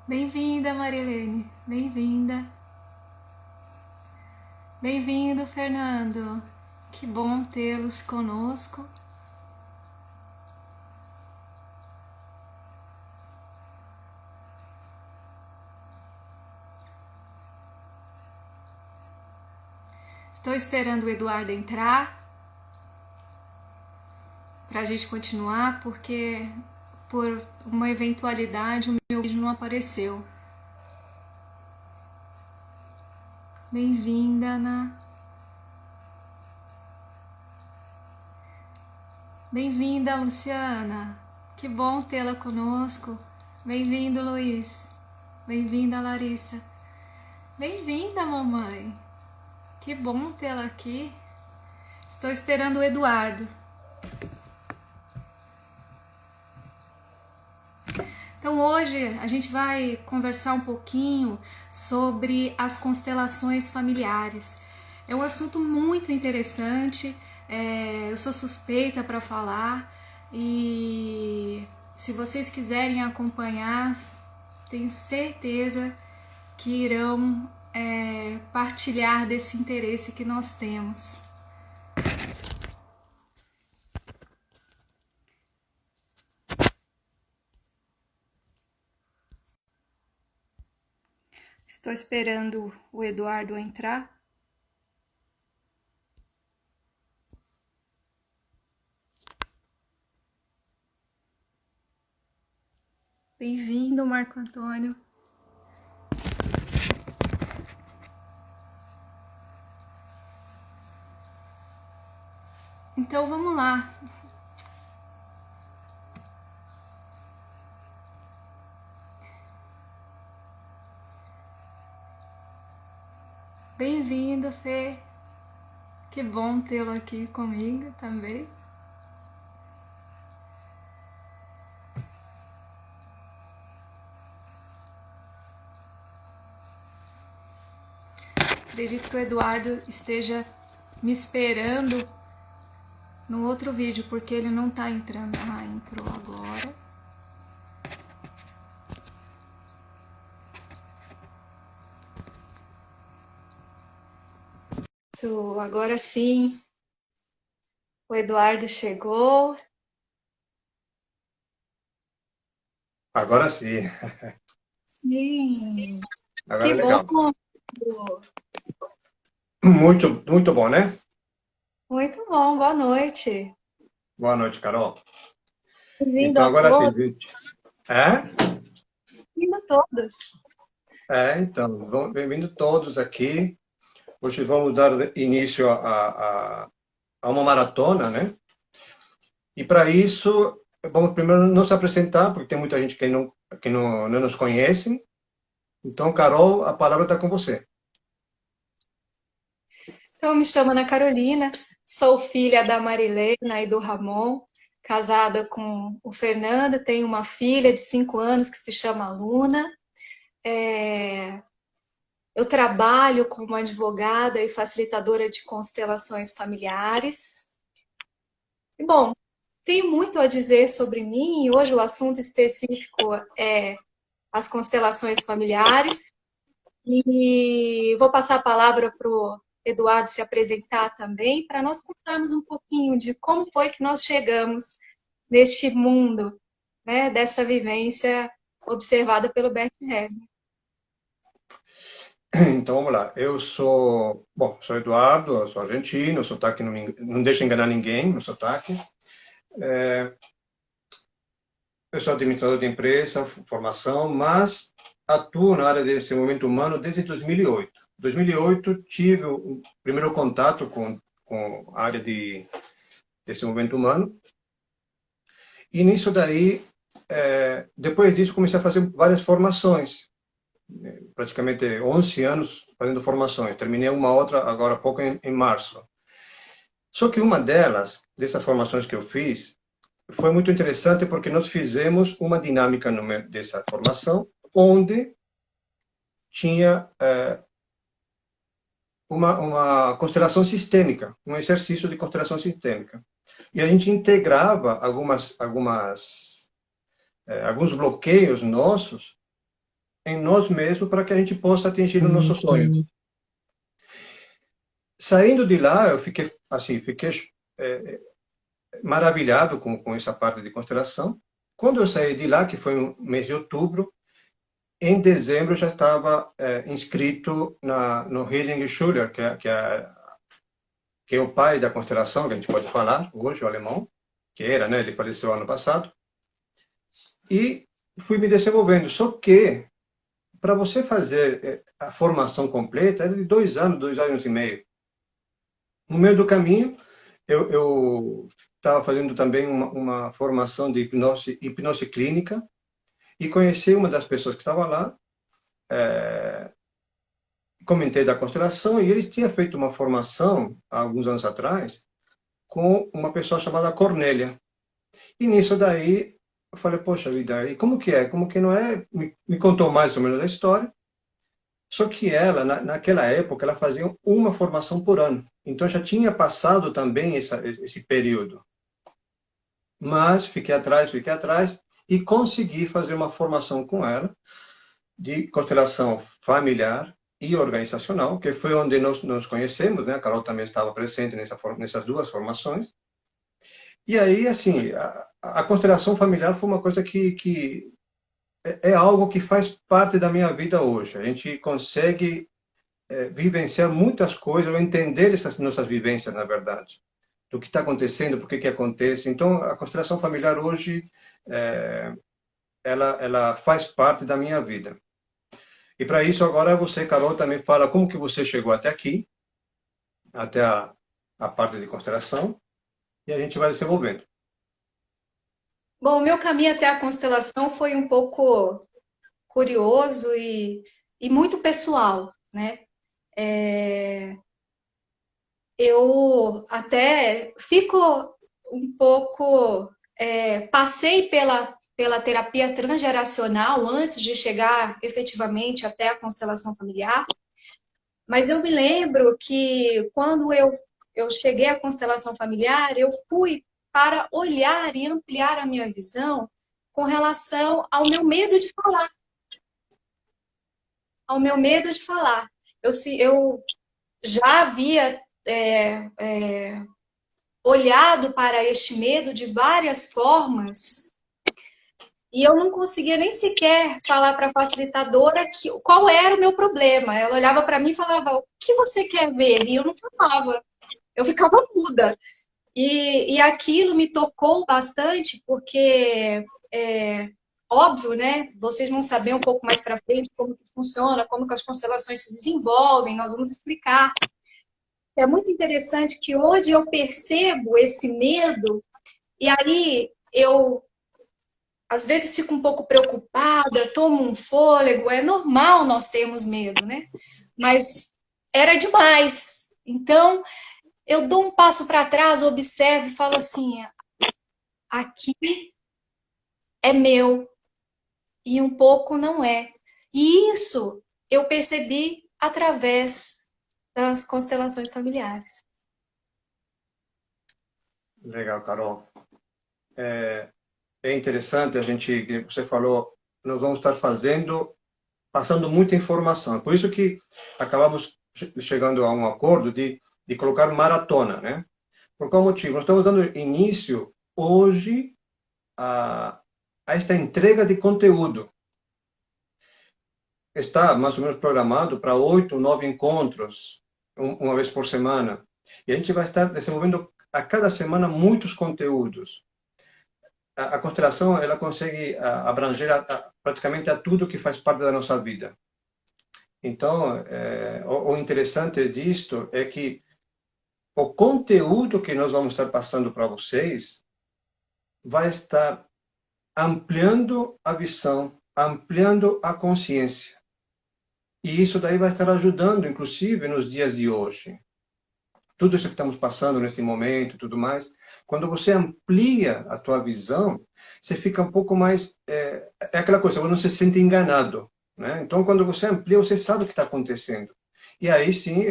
Bem-vinda, Marilene. Bem-vinda. Bem-vindo, Fernando. Que bom tê-los conosco. Estou esperando o Eduardo entrar para a gente continuar, porque por uma eventualidade o meu vídeo não apareceu. Bem-vinda, Ana. Bem-vinda, Luciana. Que bom tê-la conosco. Bem-vindo, Luiz. Bem-vinda, Larissa. Bem-vinda, mamãe. Que bom tê-la aqui. Estou esperando o Eduardo. Então hoje a gente vai conversar um pouquinho sobre as constelações familiares. É um assunto muito interessante, eu sou suspeita para falar e se vocês quiserem acompanhar, tenho certeza que irão partilhar desse interesse que nós temos. Estou esperando o Eduardo entrar. Bem-vindo, Marco Antônio. Então vamos lá. Bem-vindo, Fê. Que bom tê-lo aqui comigo também. Acredito que o Eduardo esteja me esperando no outro vídeo, porque ele não tá entrando. Ah, entrou agora. Isso, agora sim. O Eduardo chegou. Agora sim. Sim. Agora Que é bom. legal. Muito, muito bom, né? Muito bom. Boa noite. Boa noite, Carol. Bem-vindo Então, a agora todos. acredite. É? Bem-vindo a todos. Então, bem-vindos todos aqui. Hoje vamos dar início a uma maratona, né? E para isso, vamos primeiro nos apresentar, porque tem muita gente que não nos conhece. Então, Carol, a palavra está com você. Então, me chamo Ana Carolina, sou filha da Marilena e do Ramon, casada com o Fernando, tenho uma filha de 5 anos que se chama Luna. Eu trabalho como advogada e facilitadora de constelações familiares. E, bom, tenho muito a dizer sobre mim, e hoje o assunto específico é as constelações familiares. E vou passar a palavra para o Eduardo se apresentar também, para nós contarmos um pouquinho de como foi que nós chegamos neste mundo, né, dessa vivência observada pelo Bert Hellinger. Então, vamos lá. Sou Eduardo, eu sou argentino, o sotaque não deixa enganar ninguém, no sotaque. Eu sou administrador de empresa, formação, mas atuo na área de desenvolvimento humano desde 2008. Em 2008 tive o primeiro contato com a área de desenvolvimento humano. E nisso daí, depois disso, comecei a fazer várias formações. Praticamente 11 anos fazendo formações. Terminei uma outra agora há pouco em março. Só que uma dessas formações que eu fiz, foi muito interessante porque nós fizemos uma dinâmica no meio dessa formação, onde tinha uma constelação sistêmica, um exercício de constelação sistêmica. E a gente integrava alguns bloqueios nossos em nós mesmos para que a gente possa atingir os nossos sonhos. Saindo de lá, eu fiquei assim, fiquei maravilhado com essa parte de constelação. Quando eu saí de lá, que foi no mês de outubro, em dezembro eu já estava inscrito no Hilding Schuller, que é o pai da constelação, que a gente pode falar hoje, o alemão, que era, né? Ele faleceu ano passado. E fui me desenvolvendo. Só que, para você fazer a formação completa, era de 2 anos e meio. No meio do caminho, eu estava fazendo também uma formação de hipnose clínica e conheci uma das pessoas que estava lá, comentei da constelação e ele tinha feito uma formação, há alguns anos atrás, com uma pessoa chamada Cornélia. E nisso daí, eu falei, poxa vida, e como que é? Como que não é? Me contou mais ou menos a história. Só que ela, naquela época, ela fazia uma formação por ano. Então já tinha passado também esse período. Mas fiquei atrás e consegui fazer uma formação com ela de constelação familiar e organizacional, que foi onde nós nos conhecemos, né? A Carol também estava presente nessas duas formações. E aí, assim, a constelação familiar foi uma coisa que é algo que faz parte da minha vida hoje. A gente consegue vivenciar muitas coisas, ou entender essas nossas vivências, na verdade, do que está acontecendo, por que que acontece. Então, a constelação familiar hoje, ela faz parte da minha vida. E para isso, agora você, Carol, também fala como que você chegou até aqui, até a parte de constelação, e a gente vai desenvolvendo. Bom, o meu caminho até a constelação foi um pouco curioso e muito pessoal, né? Eu até fico um pouco, passei pela terapia transgeracional antes de chegar efetivamente até a constelação familiar, mas eu me lembro que quando eu cheguei à constelação familiar, eu fui para olhar e ampliar a minha visão com relação ao meu medo de falar, ao meu medo de falar. Eu já havia olhado para este medo de várias formas e eu não conseguia nem sequer falar para a facilitadora qual era o meu problema. Ela olhava para mim e falava, o que você quer ver? E eu não falava, eu ficava muda. E aquilo me tocou bastante porque, óbvio, né? Vocês vão saber um pouco mais para frente como que funciona, como que as constelações se desenvolvem, nós vamos explicar. É muito interessante que hoje eu percebo esse medo e aí eu, às vezes, fico um pouco preocupada, tomo um fôlego. É normal nós termos medo, né? Mas era demais. Então, eu dou um passo para trás, observo e falo assim: aqui é meu e um pouco não é. E isso eu percebi através das constelações familiares. Legal, Carol. É interessante a gente, que você falou, nós vamos estar passando muita informação. Por isso que acabamos chegando a um acordo de colocar maratona, né? Por qual motivo? Nós estamos dando início hoje a esta entrega de conteúdo. Está mais ou menos programado para 8, 9 encontros, uma vez por semana. E a gente vai estar desenvolvendo a cada semana muitos conteúdos. A constelação ela consegue abranger praticamente a tudo que faz parte da nossa vida. Então, o interessante disto é que o conteúdo que nós vamos estar passando para vocês vai estar ampliando a visão, ampliando a consciência. E isso daí vai estar ajudando, inclusive, nos dias de hoje. Tudo isso que estamos passando nesse momento, tudo mais, quando você amplia a tua visão, você fica um pouco mais... É aquela coisa, você não se sente enganado. Né? Então, quando você amplia, você sabe o que está acontecendo. E aí, sim,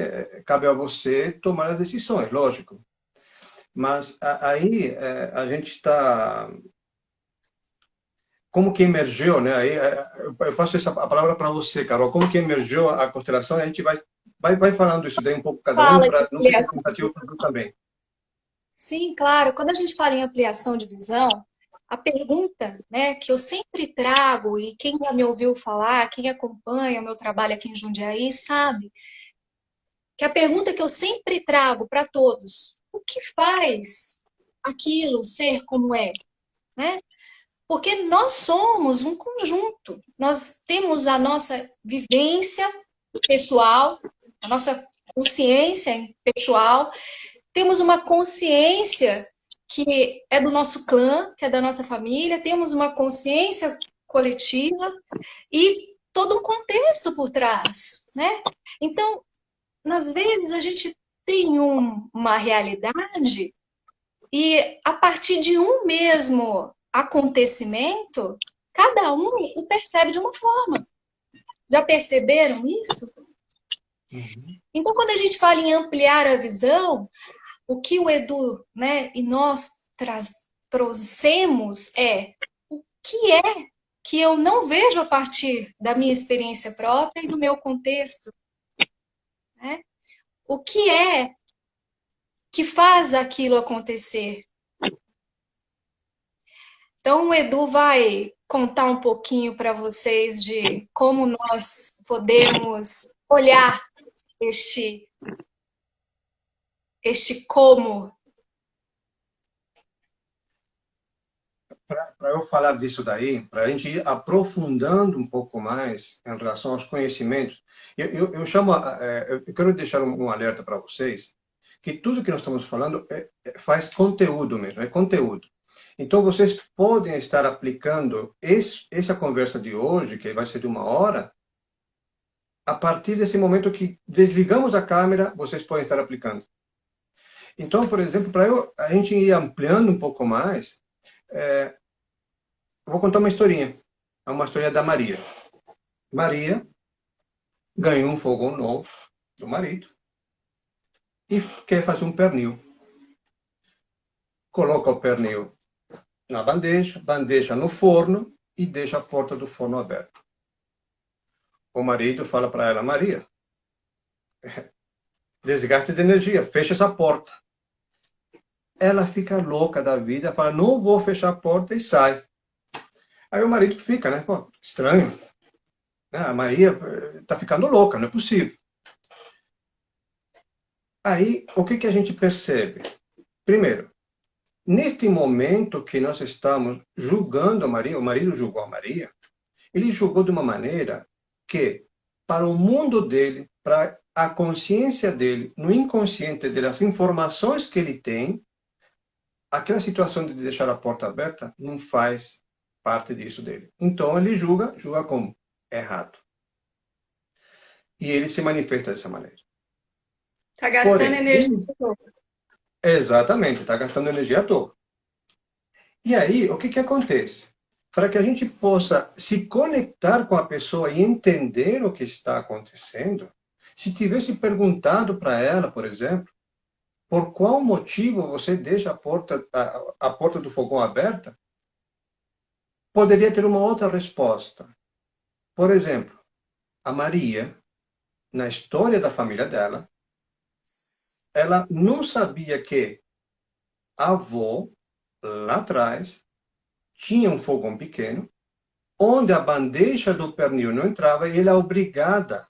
cabe a você tomar as decisões, lógico. Mas aí a gente está como que emergiu, né? Aí, eu passo a palavra para você, Carol. Como que emergiu a constelação? A gente vai falando isso daí um pouco cada um Fala de para não ficar ampliação cansativo de... para tu também. Sim, claro. Quando a gente fala em ampliação de visão, a pergunta, né, que eu sempre trago, e quem já me ouviu falar, quem acompanha o meu trabalho aqui em Jundiaí, sabe, que a pergunta que eu sempre trago para todos, o que faz aquilo ser como é, né? Porque nós somos um conjunto. Nós temos a nossa vivência pessoal, a nossa consciência pessoal, temos uma consciência que é do nosso clã, que é da nossa família, temos uma consciência coletiva e todo um contexto por trás, né? Então, às vezes a gente tem uma realidade e a partir de um mesmo acontecimento, cada um o percebe de uma forma. Já perceberam isso? Uhum. Então, quando a gente fala em ampliar a visão, o que o Edu, né, e nós trouxemos é o que é que eu não vejo a partir da minha experiência própria e do meu contexto, né? O que é que faz aquilo acontecer? Então, o Edu vai contar um pouquinho para vocês de como nós podemos olhar este, este como. Para eu falar disso daí, para a gente ir aprofundando um pouco mais em relação aos conhecimentos, eu chamo, eu quero deixar um alerta para vocês, que tudo que nós estamos falando faz conteúdo mesmo, é conteúdo. Então, vocês podem estar aplicando essa conversa de hoje, que vai ser de 1 hora, a partir desse momento que desligamos a câmera, vocês podem estar aplicando. Então, por exemplo, para a gente ir ampliando um pouco mais, eu vou contar uma historinha. É uma história da Maria. Maria ganhou um fogão novo do marido e quer fazer um pernil. Coloca o pernil na bandeja, bandeja no forno e deixa a porta do forno aberta. O marido fala para ela: Maria, desgaste de energia, fecha essa porta. Ela fica louca da vida, fala: não vou fechar a porta, e sai. Aí o marido fica, né? Pô, estranho. A Maria está ficando louca, não é possível. Aí, o que a gente percebe? Primeiro, neste momento que nós estamos julgando a Maria, o marido julgou a Maria, ele julgou de uma maneira que, para o mundo dele, para a consciência dele, no inconsciente dele, as informações que ele tem, aquela situação de deixar a porta aberta não faz parte disso dele. Então ele julga como errado. E ele se manifesta dessa maneira. Tá gastando Porém, energia. exatamente, está gastando energia à toa. E aí, o que acontece? Para que a gente possa se conectar com a pessoa e entender o que está acontecendo, se tivesse perguntado para ela, por exemplo, por qual motivo você deixa a porta do fogão aberta, poderia ter uma outra resposta. Por exemplo, a Maria, na história da família dela, ela não sabia que a avó, lá atrás, tinha um fogão pequeno, onde a bandeja do pernil não entrava e ela é obrigada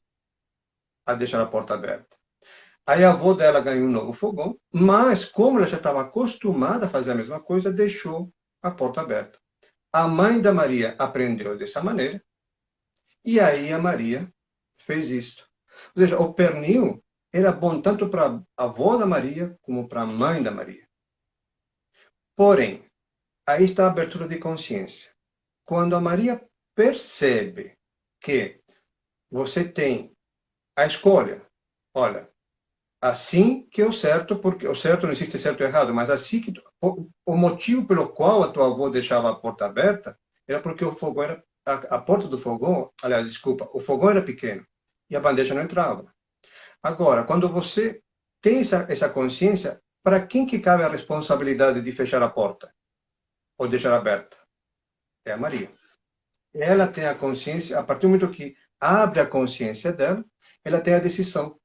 a deixar a porta aberta. Aí a avó dela ganhou um novo fogão, mas como ela já estava acostumada a fazer a mesma coisa, deixou a porta aberta. A mãe da Maria aprendeu dessa maneira, e aí a Maria fez isto. Ou seja, o pernil era bom tanto para a avó da Maria como para a mãe da Maria. Porém, aí está a abertura de consciência. Quando a Maria percebe que você tem a escolha, olha, assim que é o certo, porque o certo não existe certo e errado, mas assim que o motivo pelo qual a tua avó deixava a porta aberta era porque o fogão era a porta do fogão, aliás, desculpa, o fogão era pequeno e a bandeja não entrava. Agora, quando você tem essa consciência, para quem que cabe a responsabilidade de fechar a porta ou deixar aberta? É a Maria. ela tem a consciência, a partir do momento que abre a consciência dela, ela tem a decisão.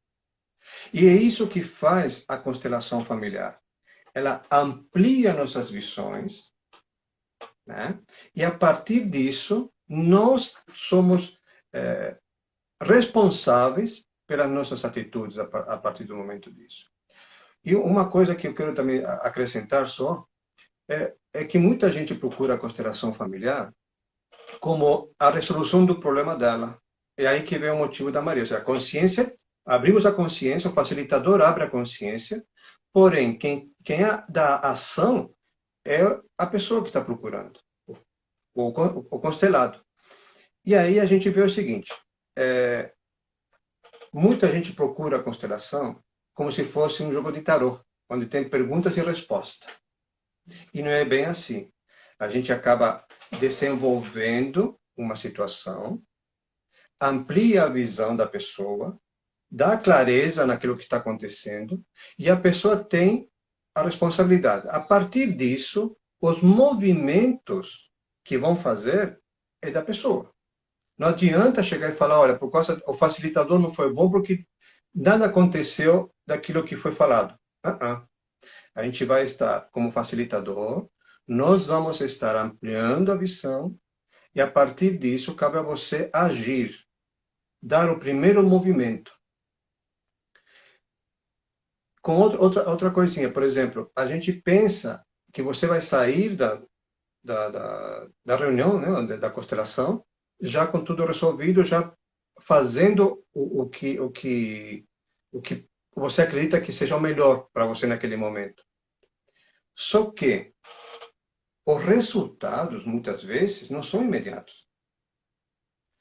E é isso que faz a constelação familiar. Ela amplia nossas visões, né? E a partir disso, nós somos responsáveis pelas nossas atitudes a partir do momento disso. E uma coisa que eu quero também acrescentar só, é que muita gente procura a constelação familiar como a resolução do problema dela. É aí que vem o motivo da Maria. Ou seja, a consciência, abrimos a consciência, o facilitador abre a consciência, porém, quem dá a ação é a pessoa que está procurando, o constelado. E aí a gente vê o seguinte, muita gente procura a constelação como se fosse um jogo de tarô, onde tem perguntas e respostas. E não é bem assim. A gente acaba desenvolvendo uma situação, amplia a visão da pessoa, dá clareza naquilo que está acontecendo, e a pessoa tem a responsabilidade. A partir disso, os movimentos que vão fazer é da pessoa. Não adianta chegar e falar, olha, por causa o facilitador não foi bom porque nada aconteceu daquilo que foi falado. A gente vai estar como facilitador, nós vamos estar ampliando a visão e a partir disso cabe a você agir, dar o primeiro movimento. Com outra coisinha, por exemplo, a gente pensa que você vai sair da reunião, né, da constelação, já com tudo resolvido, já fazendo o que você acredita que seja o melhor para você naquele momento. Só que os resultados, muitas vezes, não são imediatos.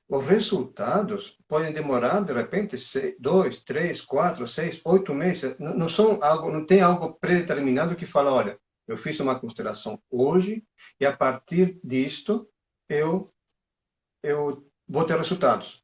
Os resultados podem demorar, de repente, 2, 3, 4, 6, 8 meses. Não tem algo predeterminado que fala, olha, eu fiz uma constelação hoje e a partir disto eu vou ter resultados.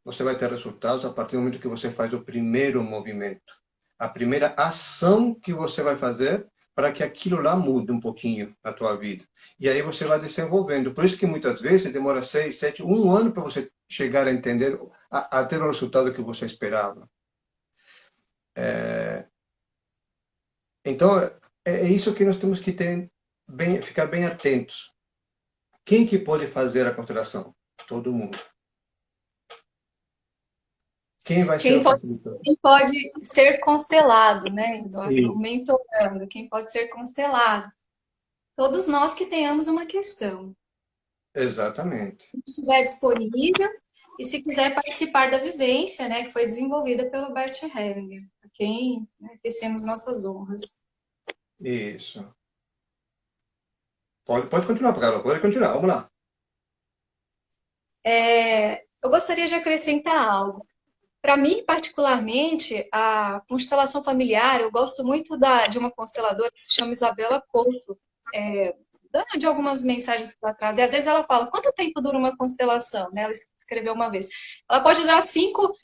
Você vai ter resultados a partir do momento que você faz o primeiro movimento. A primeira ação que você vai fazer para que aquilo lá mude um pouquinho na tua vida. E aí você vai desenvolvendo. Por isso que muitas vezes demora 6, 7, um ano para você chegar a entender, a ter o resultado que você esperava. Então, é isso que nós temos que ficar bem atentos. Quem que pode fazer a constelação? Todo mundo. Quem vai ser o facilitador? Quem pode ser constelado, né? Sim. Mentorando, quem pode ser constelado? Todos nós que tenhamos uma questão. Exatamente. Se estiver disponível e se quiser participar da vivência, né, que foi desenvolvida pelo Bert Hellinger, a quem, né, tecemos nossas honras. Isso. Pode continuar, Carol, pode continuar, vamos lá. Eu gostaria de acrescentar algo. Para mim, particularmente, a constelação familiar, eu gosto muito de uma consteladora que se chama Isabela Couto, de algumas mensagens que ela traz. E às vezes ela fala, quanto tempo dura uma constelação? Né? Ela escreveu uma vez. Ela pode durar 5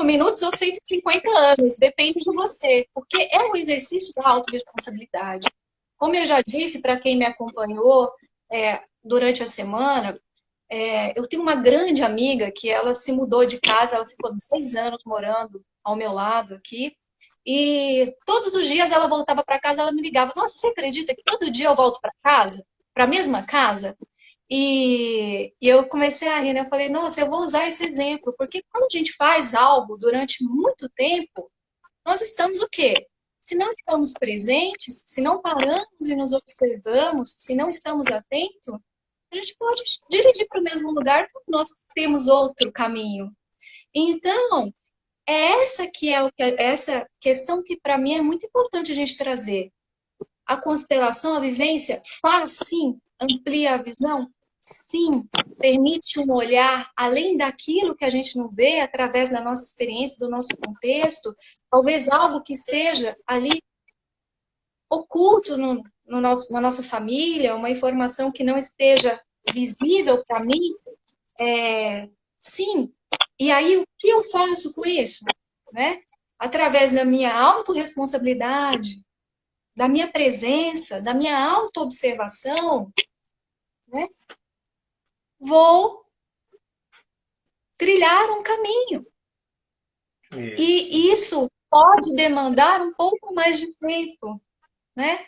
minutos ou 150 anos, depende de você, porque é um exercício da autorresponsabilidade. Como eu já disse, para quem me acompanhou durante a semana, eu tenho uma grande amiga que ela se mudou de casa, ela ficou 6 anos morando ao meu lado aqui, e todos os dias ela voltava para casa, ela me ligava, nossa, você acredita que todo dia eu volto para casa? Para a mesma casa? E eu comecei a rir, né? Eu falei, nossa, eu vou usar esse exemplo, porque quando a gente faz algo durante muito tempo, nós estamos o quê? Se não estamos presentes, se não paramos e nos observamos, se não estamos atentos, a gente pode dirigir para o mesmo lugar quando nós temos outro caminho. Então, essa questão que para mim é muito importante a gente trazer. A constelação, a vivência, faz sim, amplia a visão, sim, permite um olhar além daquilo que a gente não vê através da nossa experiência, do nosso contexto, talvez algo que esteja ali oculto na nossa família, uma informação que não esteja visível para mim, sim. E aí, o que eu faço com isso? Né? Através da minha autorresponsabilidade, da minha presença, da minha autoobservação, né? vou trilhar um caminho. Isso. E isso pode demandar um pouco mais de tempo, né?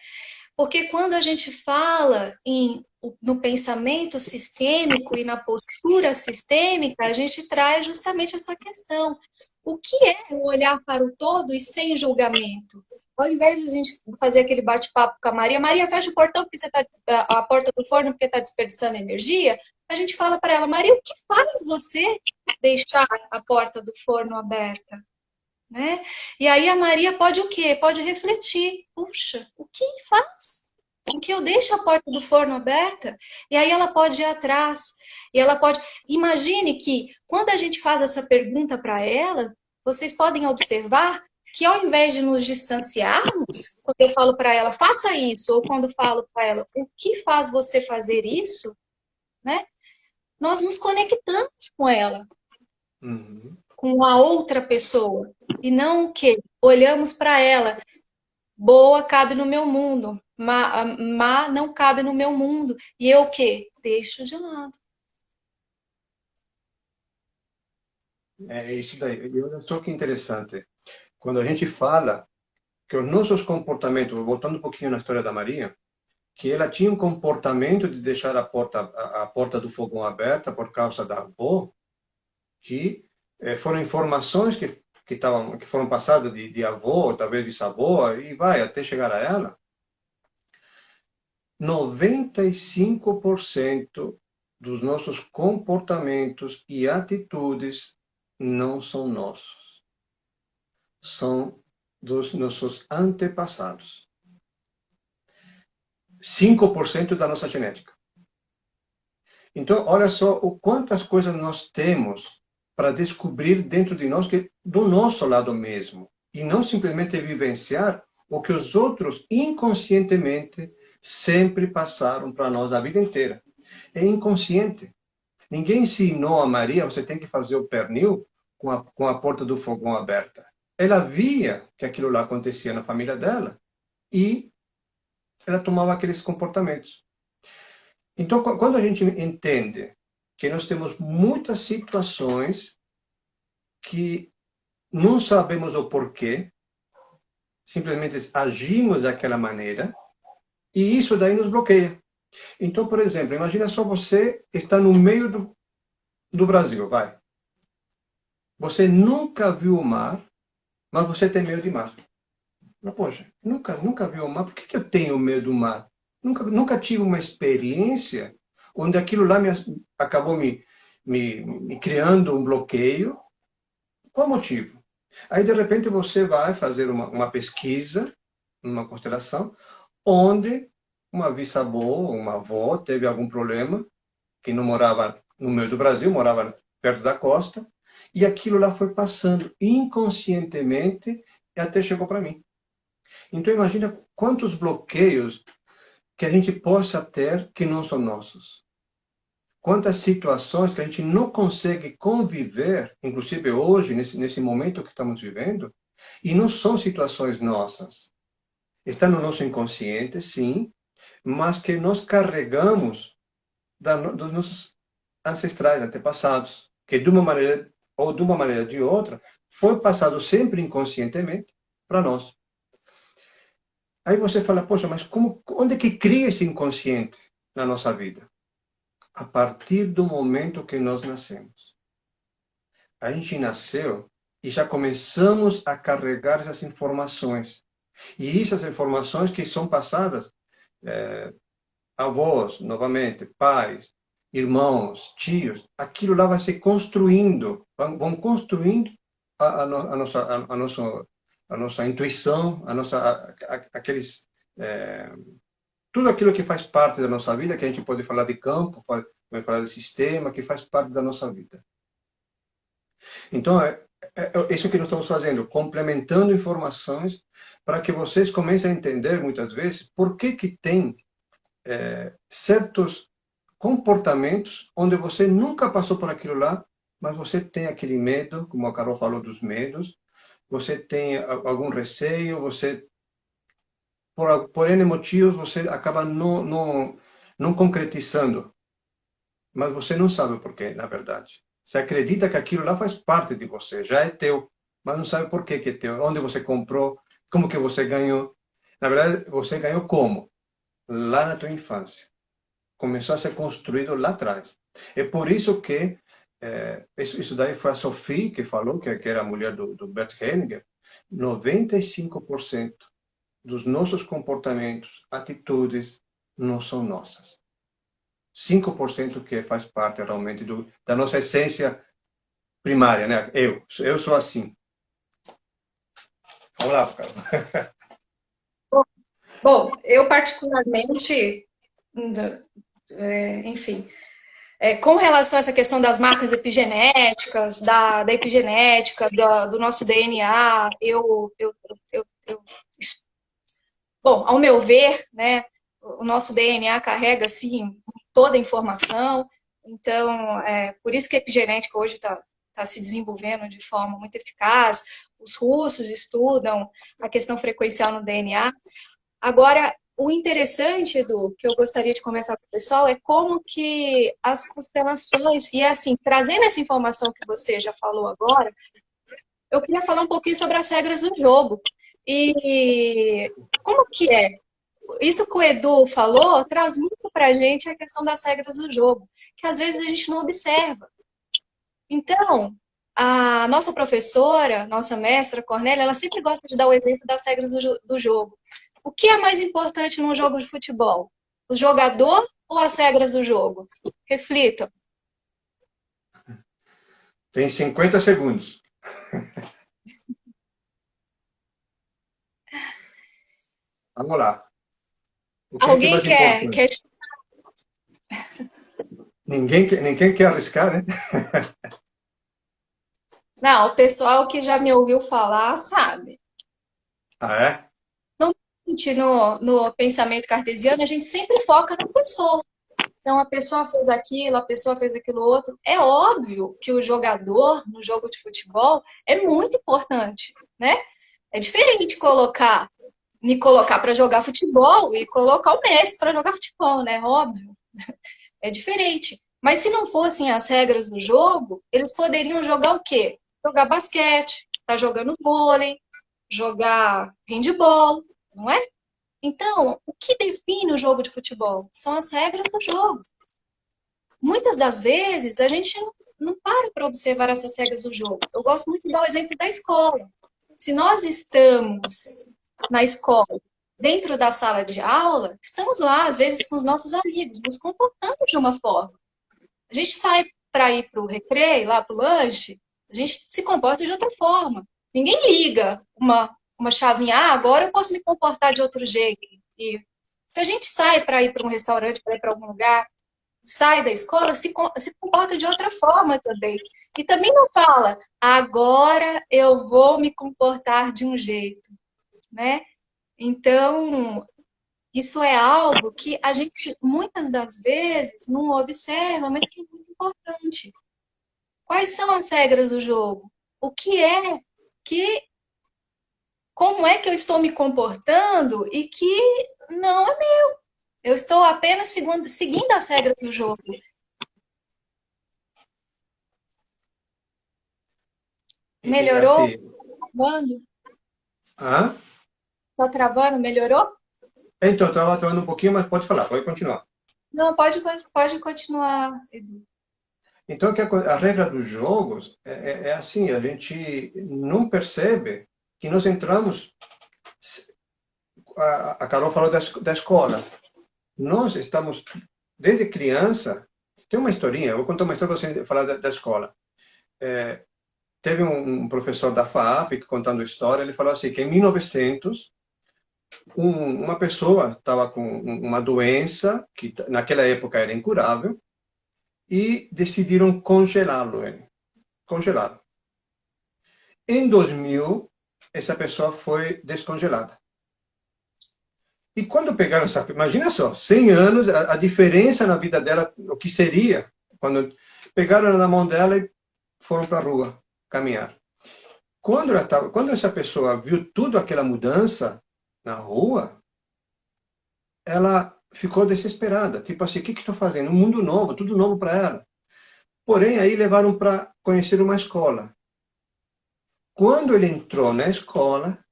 Porque quando a gente fala no pensamento sistêmico e na postura sistêmica, a gente traz justamente essa questão. O que é o olhar para o todo e sem julgamento? Ao invés de a gente fazer aquele bate-papo com a Maria, Maria, fecha o portão porque você tá, a porta do forno porque está desperdiçando energia, a gente fala para ela, Maria, o que faz você deixar a porta do forno aberta? Né? E aí a Maria pode o quê? Pode refletir. Puxa, o que faz com que eu deixe a porta do forno aberta? E aí ela pode ir atrás. E ela pode. Imagine que quando a gente faz essa pergunta para ela, vocês podem observar que ao invés de nos distanciarmos, quando eu falo para ela, faça isso, ou quando falo para ela, o que faz você fazer isso, né? Nós nos conectamos com ela, Uhum. com a outra pessoa. E não o quê? Olhamos para ela. Boa cabe no meu mundo. Má não cabe no meu mundo. E eu o quê? Deixo de lado. É isso daí. E olha só que interessante. Quando a gente fala que os nossos comportamentos, voltando um pouquinho na história da Maria, que ela tinha um comportamento de deixar a porta do fogão aberta por causa da avó, que foram informações que foram passadas de avô, talvez bisavó, e vai até chegar a ela. 95% dos nossos comportamentos e atitudes não são nossos, são dos nossos antepassados. 5% da nossa genética. Então, olha só o quantas coisas nós temos para descobrir dentro de nós, que do nosso lado mesmo, e não simplesmente vivenciar o que os outros inconscientemente sempre passaram para nós a vida inteira. É inconsciente. Ninguém ensinou a Maria, você tem que fazer o pernil com a porta do fogão aberta. Ela via que aquilo lá acontecia na família dela e ela tomava aqueles comportamentos. Então, quando a gente entende que nós temos muitas situações que não sabemos o porquê, simplesmente agimos daquela maneira, e isso daí nos bloqueia. Então, por exemplo, imagina só você está no meio do Brasil, vai. Você nunca viu o mar, mas você tem medo de mar. Mas, poxa, nunca viu o mar, por que eu tenho medo do mar? Nunca tive uma experiência onde aquilo lá acabou me criando um bloqueio. Qual o motivo? Aí, de repente, você vai fazer uma pesquisa, uma constelação, onde uma bisavó, uma avó, teve algum problema, que não morava no meio do Brasil, morava perto da costa, e aquilo lá foi passando inconscientemente e até chegou para mim. Então, imagina quantos bloqueios que a gente possa ter que não são nossos. Quantas situações que a gente não consegue conviver, inclusive hoje, nesse momento que estamos vivendo, e não são situações nossas. Está no nosso inconsciente, sim, mas que nós carregamos dos nossos ancestrais, antepassados, que de uma maneira ou de uma maneira de outra, foi passado sempre inconscientemente para nós. Aí você fala, poxa, mas onde é que cria esse inconsciente na nossa vida? A partir do momento que nós nascemos. A gente nasceu e já começamos a carregar essas informações. E essas informações que são passadas, avós, novamente, pais, irmãos, tios, aquilo lá vai se construindo, vão construindo a nossa intuição, aqueles, tudo aquilo que faz parte da nossa vida, que a gente pode falar de campo, pode falar de sistema, que faz parte da nossa vida. Então, é isso que nós estamos fazendo, complementando informações para que vocês comecem a entender, muitas vezes, por que tem certos comportamentos onde você nunca passou por aquilo lá, mas você tem aquele medo, como a Carol falou dos medos, você tem algum receio, você, por N motivos, você acaba não concretizando. mas você não sabe o porquê, na verdade. Você acredita que aquilo lá faz parte de você, já é teu, mas não sabe por que que é teu, onde você comprou, como que você ganhou. Na verdade, você ganhou como? Lá na tua infância. Começou a ser construído lá atrás. É por isso que, isso daí foi a Sophie que falou, que era a mulher do Bert Hellinger, 95% dos nossos comportamentos, atitudes, não são nossas. 5% que faz parte realmente da nossa essência primária, né? Eu sou assim. Vamos lá, Carlos. Bom, eu particularmente, enfim, com relação a essa questão das marcas epigenéticas, da epigenética, do nosso DNA, bom, ao meu ver, né, o nosso DNA carrega, assim, toda a informação, então, por isso que a epigenética hoje está se desenvolvendo de forma muito eficaz, os russos estudam a questão frequencial no DNA. Agora, o interessante, Edu, que eu gostaria de conversar com o pessoal, é como que as constelações, e assim, trazendo essa informação que você já falou agora, eu queria falar um pouquinho sobre as regras do jogo. E como que é? Isso que o Edu falou traz muito para a gente a questão das regras do jogo, que às vezes a gente não observa. Então, a nossa professora, nossa mestra, Cornélia, ela sempre gosta de dar o exemplo das regras do jogo. O que é mais importante num jogo de futebol? O jogador ou as regras do jogo? Reflitam. Tem 50 segundos. Vamos lá. O que é Alguém mais quer, importante? quer... Ninguém quer arriscar, né? Não, o pessoal que já me ouviu falar sabe. Ah, é? No pensamento cartesiano, a gente sempre foca na pessoa. Então, a pessoa fez aquilo, a pessoa fez aquilo outro. É óbvio que o jogador, no jogo de futebol, é muito importante, né? É diferente me colocar para jogar futebol e colocar o Messi para jogar futebol, né? Óbvio. É diferente. Mas se não fossem as regras do jogo, eles poderiam jogar o quê? Jogar basquete, tá jogando vôlei, jogar handball, não é? Então, o que define o jogo de futebol? São as regras do jogo. Muitas das vezes, a gente não para observar essas regras do jogo. Eu gosto muito de dar o exemplo da escola. Se nós estamos na escola, dentro da sala de aula, estamos lá, às vezes, com os nossos amigos, nos comportando de uma forma. A gente sai para ir para o recreio, lá para o lanche, a gente se comporta de outra forma. Ninguém liga uma chavinha, agora eu posso me comportar de outro jeito. E se a gente sai para ir para um restaurante, para ir para algum lugar, sai da escola, se comporta de outra forma também. E também não fala, agora eu vou me comportar de um jeito, né? Então, isso é algo que a gente, muitas das vezes, não observa, mas que é muito importante. Quais são as regras do jogo? O que é que, como é que eu estou me comportando e que não é meu. Eu estou apenas seguindo as regras do jogo. Melhorou? Assim, Travando? ah? Tá travando? Melhorou? Então, estava travando um pouquinho, mas pode falar, pode continuar. Não, pode continuar, Edu. Então, a regra dos jogos é assim, a gente não percebe que nós entramos. A Carol falou da escola. Nós estamos, desde criança, tem uma historinha, eu vou contar uma história para você falar da escola. Teve um professor da FAAP que contando história, ele falou assim, que em 1900, uma pessoa estava com uma doença, que naquela época era incurável, e decidiram congelá-lo. Congelá-lo. Em 2000, essa pessoa foi descongelada. E quando pegaram essa... Imagina só, 100 anos, a diferença na vida dela, o que seria, quando pegaram ela na mão dela e foram para a rua caminhar. Quando essa pessoa viu tudo aquela mudança na rua, ela ficou desesperada, tipo assim, o que que estou fazendo? Um mundo novo, tudo novo para ela. Porém, aí levaram para conhecer uma escola. Quando ele entrou na escola,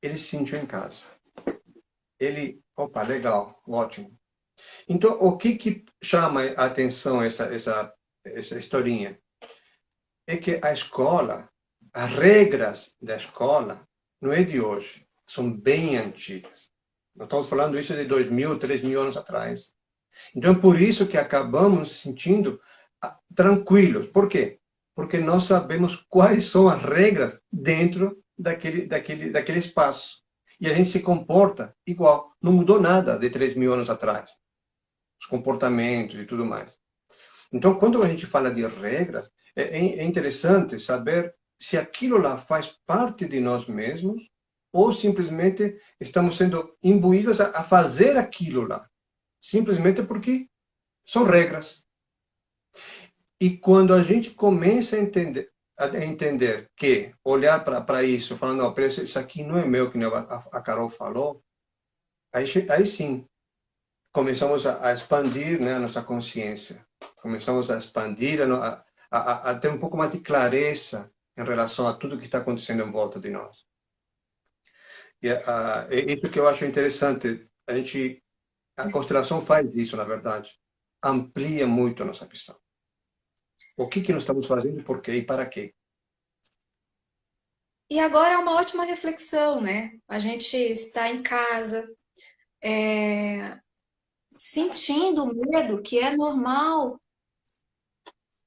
ele se sentiu em casa. Ele, opa, legal, ótimo. Então, o que que chama a atenção essa historinha? É que a escola, as regras da escola, não é de hoje, são bem antigas. Nós estamos falando isso de 2.000, 3.000 anos atrás. Então, é por isso que acabamos nos sentindo tranquilos. Por quê? Porque nós sabemos quais são as regras dentro daquele espaço. E a gente se comporta igual. Não mudou nada de 3.000 anos atrás. Os comportamentos e tudo mais. Então, quando a gente fala de regras, é interessante saber se aquilo lá faz parte de nós mesmos ou simplesmente estamos sendo imbuídos a fazer aquilo lá. Simplesmente porque são regras. E quando a gente começa a entender que, olhar para isso, falando, não, isso aqui não é meu, que a Carol falou, aí sim, começamos a expandir, né, a nossa consciência. Começamos a expandir, a ter um pouco mais de clareza em relação a tudo que está acontecendo em volta de nós. E é isso que eu acho interessante. A constelação faz isso, na verdade. Amplia muito a nossa visão. O que que nós estamos fazendo, por quê e para quê? E agora é uma ótima reflexão, né? A gente está em casa, sentindo medo, que é normal,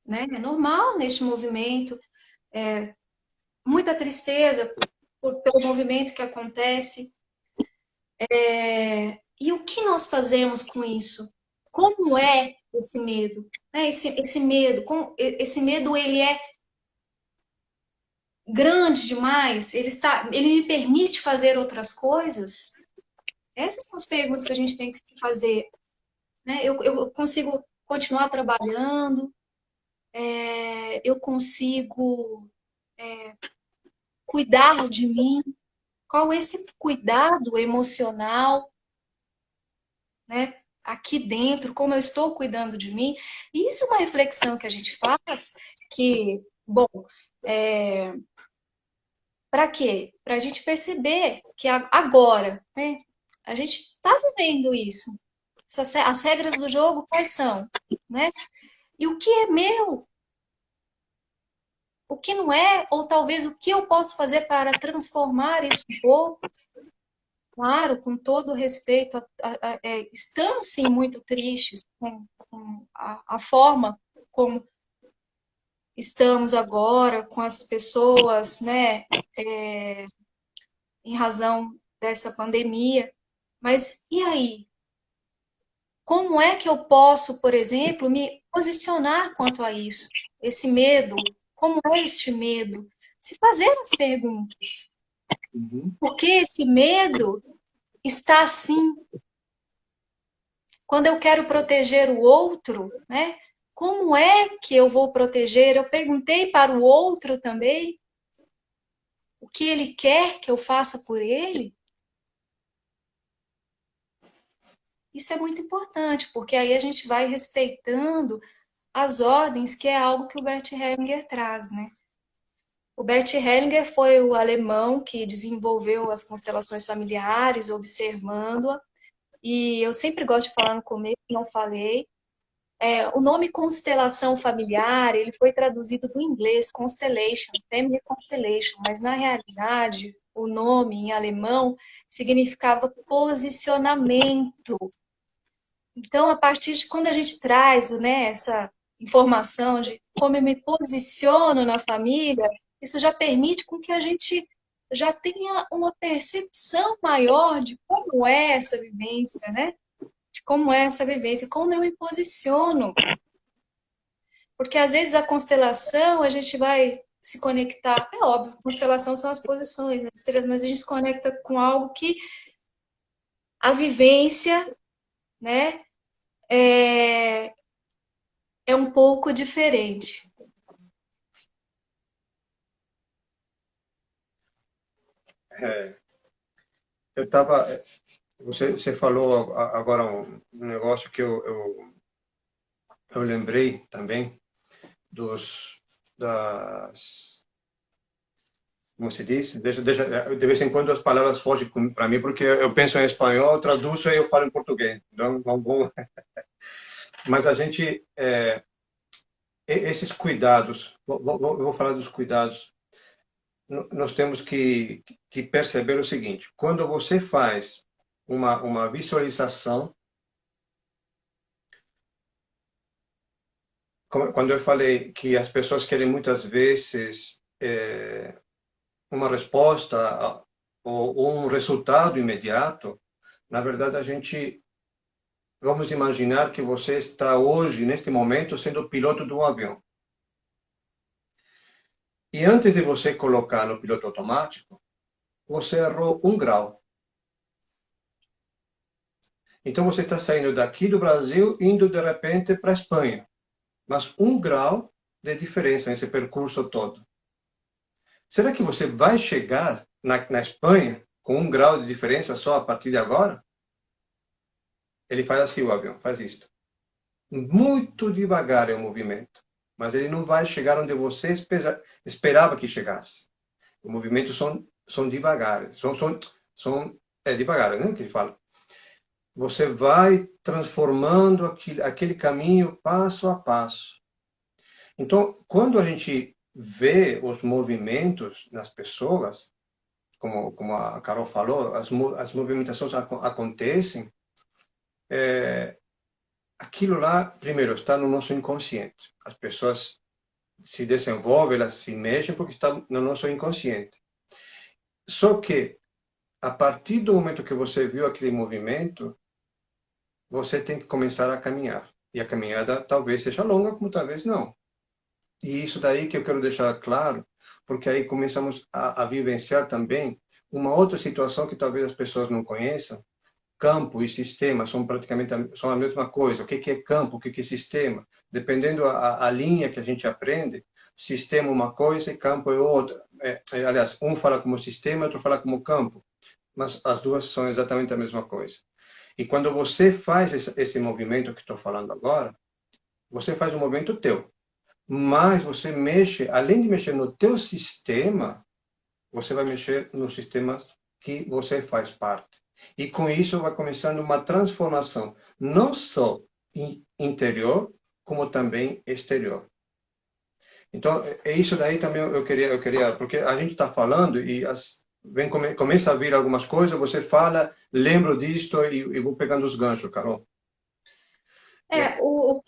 né? É normal neste movimento, muita tristeza pelo movimento que acontece. E o que nós fazemos com isso? Como é esse medo? Né? Esse medo ele é grande demais? Ele me permite fazer outras coisas? Essas são as perguntas que a gente tem que se fazer. Né? Eu consigo continuar trabalhando, eu consigo cuidar de mim. Qual é esse cuidado emocional, né? Aqui dentro, como eu estou cuidando de mim? E isso é uma reflexão que a gente faz, que, bom, para quê? Para a gente perceber que agora, né? A gente está vivendo isso. As regras do jogo quais são, né? E o que é meu, o que não é, ou talvez o que eu posso fazer para transformar isso um pouco. Claro, com todo o respeito, estamos sim muito tristes com a forma como estamos agora, com as pessoas, né, em razão dessa pandemia. Mas e aí? Como é que eu posso, por exemplo, me posicionar quanto a isso? Esse medo, como é este medo? Se fazer as perguntas. Uhum. Por que esse medo está assim? Quando eu quero proteger o outro, né? Como é que eu vou proteger? Eu perguntei para o outro também o que ele quer que eu faça por ele. Isso é muito importante, porque aí a gente vai respeitando as ordens, que é algo que o Bert Hellinger traz, né? O Bert Hellinger foi o alemão que desenvolveu as constelações familiares, observando-a. E eu sempre gosto de falar no começo, não falei. O nome constelação familiar, ele foi traduzido do inglês constellation, family constellation, mas na realidade o nome em alemão significava posicionamento. Então, a partir de quando a gente traz, né, essa informação de como eu me posiciono na família, isso já permite com que a gente já tenha uma percepção maior de como é essa vivência, né? De como é essa vivência, como eu me posiciono. Porque às vezes a constelação, a gente vai se conectar, é óbvio, constelação são as posições, as estrelas, mas a gente se conecta com algo que a vivência, né, é, é um pouco diferente. É, eu estava Você falou agora um negócio que eu lembrei também das, como se diz? De vez em quando as palavras fogem para mim, porque eu penso em espanhol, traduzo e eu falo em português. Então, vamos. Mas a gente, esses cuidados, eu vou falar dos cuidados. Nós temos que perceber o seguinte: quando você faz uma visualização, quando eu falei que as pessoas querem muitas vezes uma resposta ou um resultado imediato, na verdade a gente vamos imaginar que você está hoje, neste momento, sendo piloto de um avião. E antes de você colocar no piloto automático, você errou 1 grau. Então você está saindo daqui do Brasil, indo de repente para a Espanha. Mas 1 grau de diferença nesse percurso todo. Será que você vai chegar na Espanha com 1 grau de diferença só a partir de agora? Ele faz assim, o avião, faz isto. Muito devagar é o movimento, mas ele não vai chegar onde você esperava que chegasse. Os movimentos são devagares, é devagar, né, que ele fala. Você vai transformando aquele caminho passo a passo. Então, quando a gente vê os movimentos nas pessoas, como a Carol falou, as movimentações acontecem, aquilo lá, primeiro, está no nosso inconsciente. As pessoas se desenvolvem, elas se mexem porque está no nosso inconsciente. Só que, a partir do momento que você viu aquele movimento, você tem que começar a caminhar. E a caminhada talvez seja longa, como talvez não. E isso daí que eu quero deixar claro, porque aí começamos a vivenciar também uma outra situação que talvez as pessoas não conheçam. Campo e sistema são praticamente são a mesma coisa. O que é campo, o que é sistema? Dependendo a linha que a gente aprende, sistema é uma coisa e campo é outra. Aliás, um fala como sistema, outro fala como campo, mas as duas são exatamente a mesma coisa. E quando você faz esse movimento que estou falando agora, você faz um movimento teu, mas você mexe, além de mexer no teu sistema, você vai mexer nos sistemas que você faz parte. E com isso vai começando uma transformação, não só interior, como também exterior. Então, é isso daí também eu queria porque a gente está falando e começa a vir algumas coisas, você fala, lembro disto e vou pegando os ganchos, Carol. O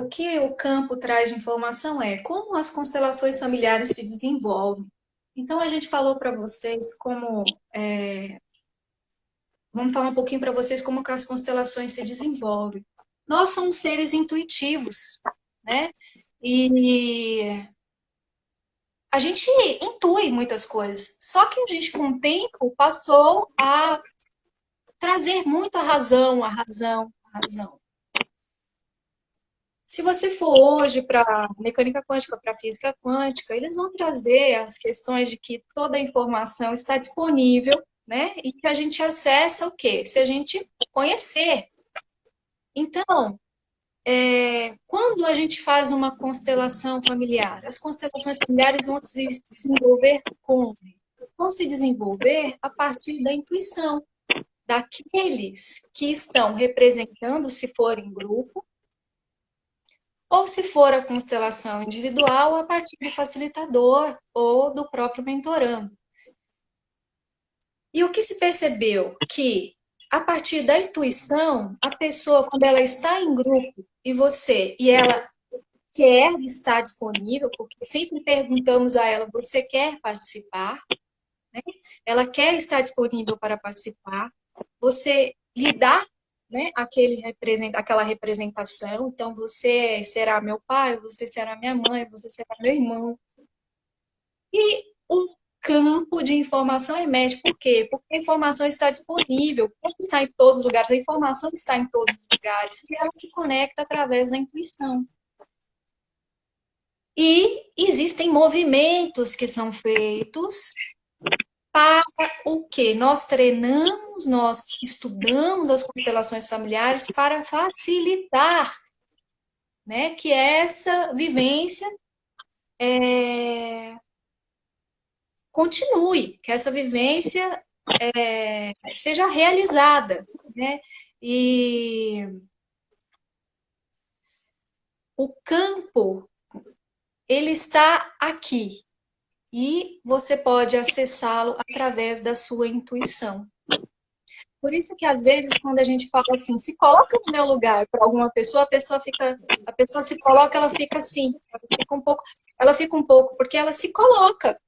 que o campo traz de informação é como as constelações familiares se desenvolvem. Então, a gente falou para vocês vamos falar um pouquinho para vocês como que as constelações se desenvolvem. Nós somos seres intuitivos, né? E a gente intui muitas coisas. Só que a gente, com o tempo, passou a trazer muito a razão, a razão, a razão. Se você for hoje para mecânica quântica, para física quântica, eles vão trazer as questões de que toda a informação está disponível, né? E que a gente acessa o quê? Se a gente conhecer. Então, quando a gente faz uma constelação familiar, as constelações familiares vão se desenvolver como? Vão se desenvolver a partir da intuição daqueles que estão representando, se for em grupo, ou se for a constelação individual, a partir do facilitador ou do próprio mentorando. E o que se percebeu? Que a partir da intuição, a pessoa, quando ela está em grupo e ela quer estar disponível, porque sempre perguntamos a ela, você quer participar? Né? Ela quer estar disponível para participar. Você lhe dá, né, aquela representação. Então, você será meu pai, você será minha mãe, você será meu irmão. E o campo de informação emerge. Por quê? Porque a informação está disponível, está em todos os lugares, a informação está em todos os lugares, e ela se conecta através da intuição. E existem movimentos que são feitos para o quê? Nós treinamos, nós estudamos as constelações familiares para facilitar, né, que essa vivência continue, que essa vivência seja realizada, né? E o campo, ele está aqui e você pode acessá-lo através da sua intuição. Por isso que às vezes quando a gente fala assim, se coloca no meu lugar para alguma pessoa, a pessoa se coloca, ela fica assim, ela fica um pouco, porque ela se coloca,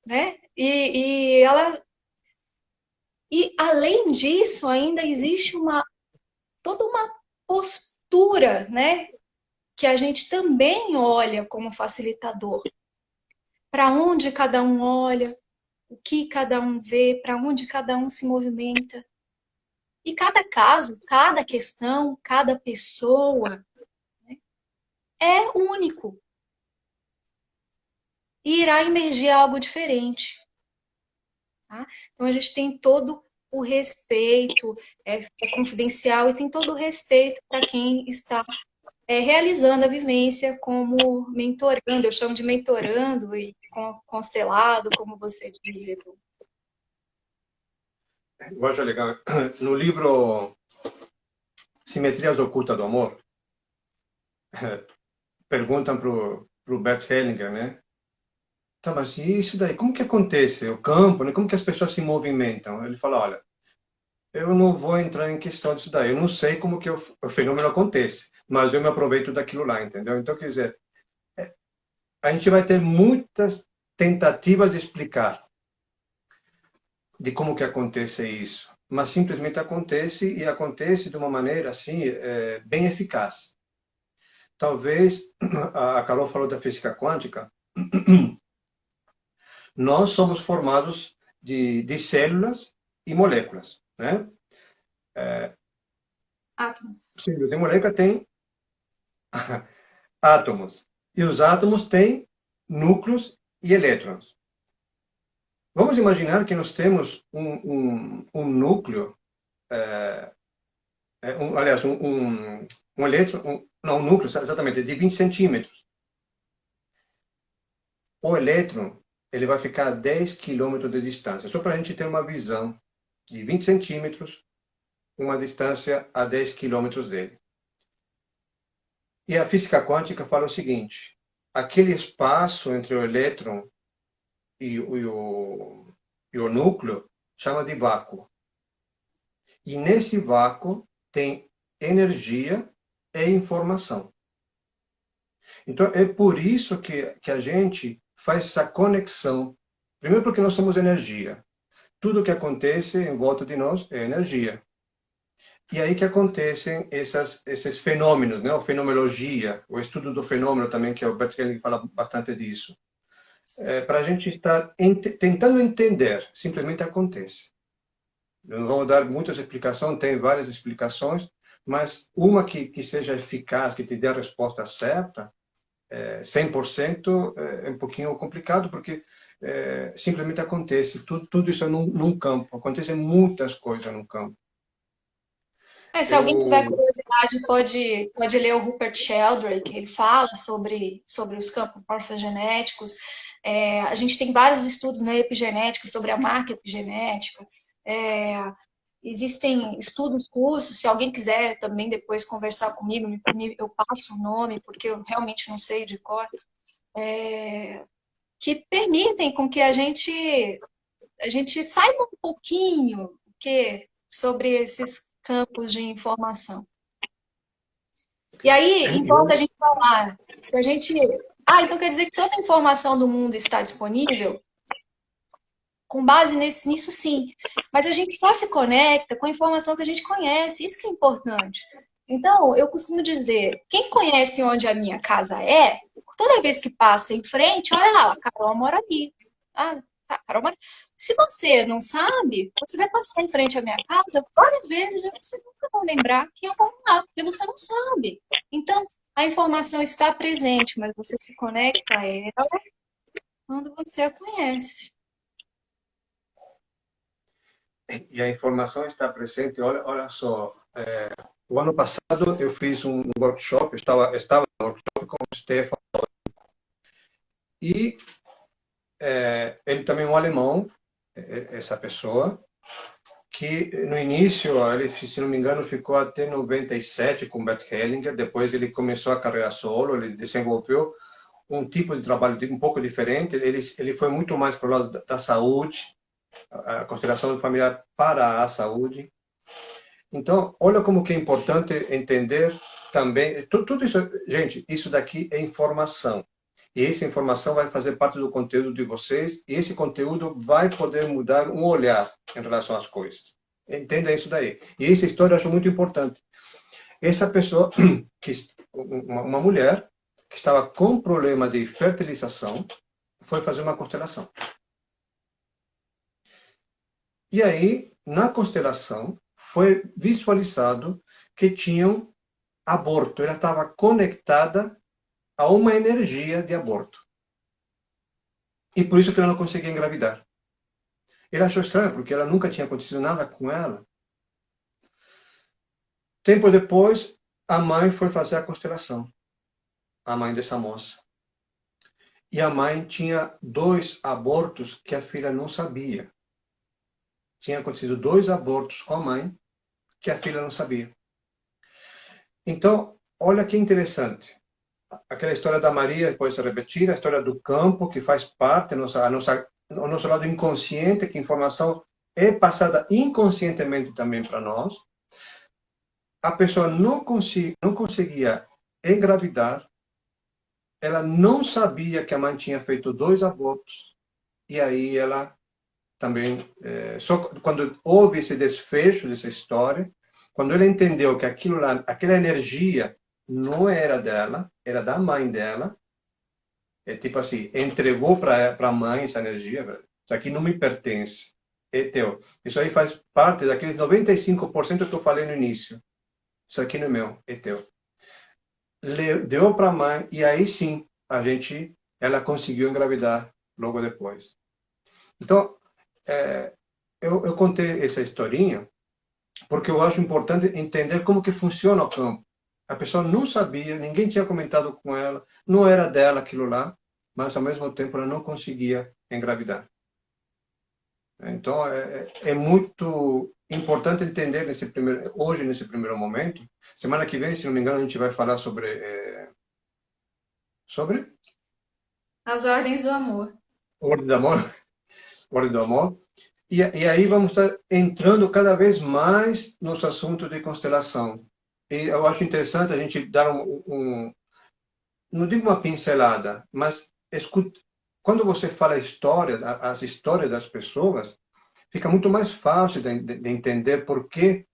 né? E além disso, ainda existe toda uma postura, né? Que a gente também olha como facilitador. Para onde cada um olha, o que cada um vê, para onde cada um se movimenta. E cada caso, cada questão, cada pessoa, né, é único. E irá emergir algo diferente. Tá? Então a gente tem todo o respeito, é confidencial e tem todo o respeito para quem está realizando a vivência como mentorando, eu chamo de mentorando e constelado, como você diz, Edu. Eu acho legal. No livro Simetrias Ocultas do Amor, perguntam pro Bert Hellinger, né? Tá, mas e isso daí, como que acontece? O campo, né? Como que as pessoas se movimentam? Ele fala, olha, eu não vou entrar em questão disso daí, eu não sei como que o fenômeno acontece, mas eu me aproveito daquilo lá, entendeu? Então, quer dizer, a gente vai ter muitas tentativas de explicar de como que acontece isso, mas simplesmente acontece e acontece de uma maneira assim bem eficaz. Talvez a Carol falou da física quântica. Nós somos formados de células e moléculas, né? Átomos. Células e moléculas têm átomos e os átomos têm núcleos e elétrons. Vamos imaginar que nós temos um núcleo, aliás, um elétron, não, um núcleo, exatamente, de 20 centímetros. O elétron ele vai ficar a 10 quilômetros de distância, só para a gente ter uma visão de 20 centímetros, uma distância a 10 quilômetros dele. E a física quântica fala o seguinte, aquele espaço entre o elétron e o núcleo chama de vácuo. E nesse vácuo tem energia e informação. Então, é por isso que a gente faz essa conexão. Primeiro porque nós somos energia. Tudo que acontece em volta de nós é energia. E aí que acontecem esses fenômenos, né? A fenomenologia, o estudo do fenômeno também, que o Bert Hellinger fala bastante disso. Para a gente estar tentando entender, simplesmente acontece. Não vou dar muitas explicações, tem várias explicações, mas uma que seja eficaz, que te dê a resposta certa, 100%, é um pouquinho complicado, porque simplesmente acontece. Tudo isso é num campo. Acontecem muitas coisas no campo. Se alguém tiver Eu... curiosidade, pode ler o Rupert Sheldrake, ele fala sobre os campos morfogenéticos. A gente tem vários estudos na epigenética, sobre a marca epigenética. Existem estudos, cursos, se alguém quiser também depois conversar comigo, eu passo o nome, porque eu realmente não sei de cor, que permitem com que a gente saiba um pouquinho sobre esses campos de informação. E aí, importa a gente falar, se a gente... então quer dizer que toda a informação do mundo está disponível? Com base nisso, sim. Mas a gente só se conecta com a informação que a gente conhece, isso que é importante. Então, eu costumo dizer, quem conhece onde a minha casa é, toda vez que passa em frente, olha lá, a Carol mora ali. Carol mora... Se você não sabe, você vai passar em frente à minha casa várias vezes e você nunca vai lembrar que eu vou lá, porque você não sabe. Então, a informação está presente, mas você se conecta a ela quando você a conhece. e a informação está presente. Olha só, o ano passado eu fiz um workshop, estava no workshop com o Stefan, e ele também é um alemão, essa pessoa, que no início, ele, se não me engano, ficou até 97 com Bert Hellinger, depois ele começou a carreira solo, ele desenvolveu um tipo de trabalho um pouco diferente, ele foi muito mais para o lado da saúde, a constelação familiar para a saúde. Então, olha como que é importante entender também, tudo isso, gente, isso daqui é informação. E essa informação vai fazer parte do conteúdo de vocês, e esse conteúdo vai poder mudar um olhar em relação às coisas. Entenda isso daí. E essa história eu acho muito importante. Essa pessoa, uma mulher, que estava com problema de fertilização, foi fazer uma constelação. E aí, na constelação, foi visualizado que tinham aborto. Ela estava conectada a uma energia de aborto. E por isso que ela não conseguia engravidar. Ele achou estranho, porque ela nunca tinha acontecido nada com ela. Tempo depois, a mãe foi fazer a constelação. A mãe dessa moça. E a mãe tinha 2 abortos que a filha não sabia. Tinha acontecido 2 abortos com a mãe que a filha não sabia. Então, olha que interessante. Aquela história da Maria pode se repetir, a história do campo, que faz parte, o nosso lado inconsciente, que a informação é passada inconscientemente também para nós. A pessoa não conseguia engravidar, ela não sabia que a mãe tinha feito 2 abortos, e aí ela também, só quando houve esse desfecho dessa história, quando ela entendeu que aquilo lá, aquela energia não era dela, era da mãe dela, tipo assim, entregou para a mãe essa energia, isso aqui não me pertence, é teu. Isso aí faz parte daqueles 95% que eu falei no início. Isso aqui não é meu, é teu. Deu para a mãe, e aí sim, ela conseguiu engravidar logo depois. Então, eu contei essa historinha porque eu acho importante entender como que funciona o campo. A pessoa não sabia, ninguém tinha comentado com ela, não era dela aquilo lá, mas ao mesmo tempo ela não conseguia engravidar. Então, é muito importante entender hoje, nesse primeiro momento. Semana que vem, se não me engano, a gente vai falar sobre As ordens do amor. ordem do amor. Ordem do amor. E aí vamos estar entrando cada vez mais nos assuntos de constelação. E eu acho interessante a gente dar não digo uma pincelada, mas quando você fala as histórias das pessoas, fica muito mais fácil de entender por quê,